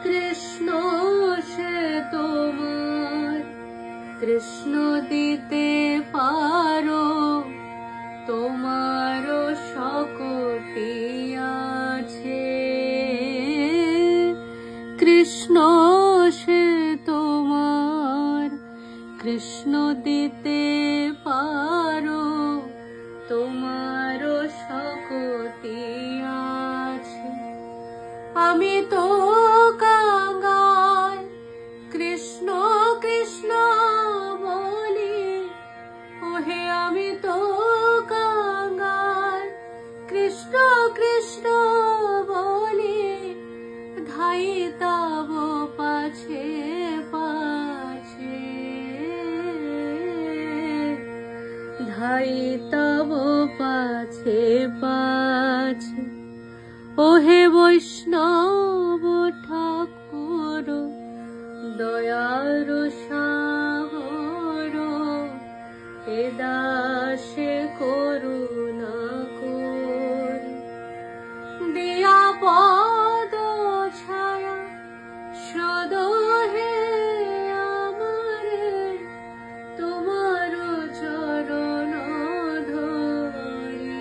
কৃষ্ণ সে তোমার, কৃষ্ণ দিতে পারো, তোমারও শক্তি আছে। কৃষ্ণ সে তোমার, কৃষ্ণ দিতে পারো, তোমারও শক্তি আছে। আমি তো কাঙ্গাল, কৃষ্ণ কৃষ্ণ বলি, ওহে আমি তো কাঙ্গাল, কৃষ্ণ কৃষ্ণ বলি, ধাই তব পাছে পাছে, ধাই তব পাছে পাছে। ওহে বৈষ্ণব ঠাকুর, দয়ার সাগর, এ দাসে করুণা করি, দিয়া পদ ছায়া সদা হে আমারে, তোমার চরণ ধরি,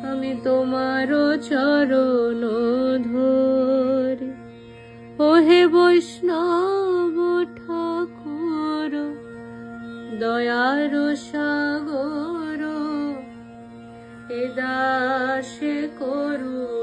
আমি তোমার চরণ ধরি। ওহে বৈষ্ণব ঠাকুর, দয়ার সাগর, এ দাসে করুণা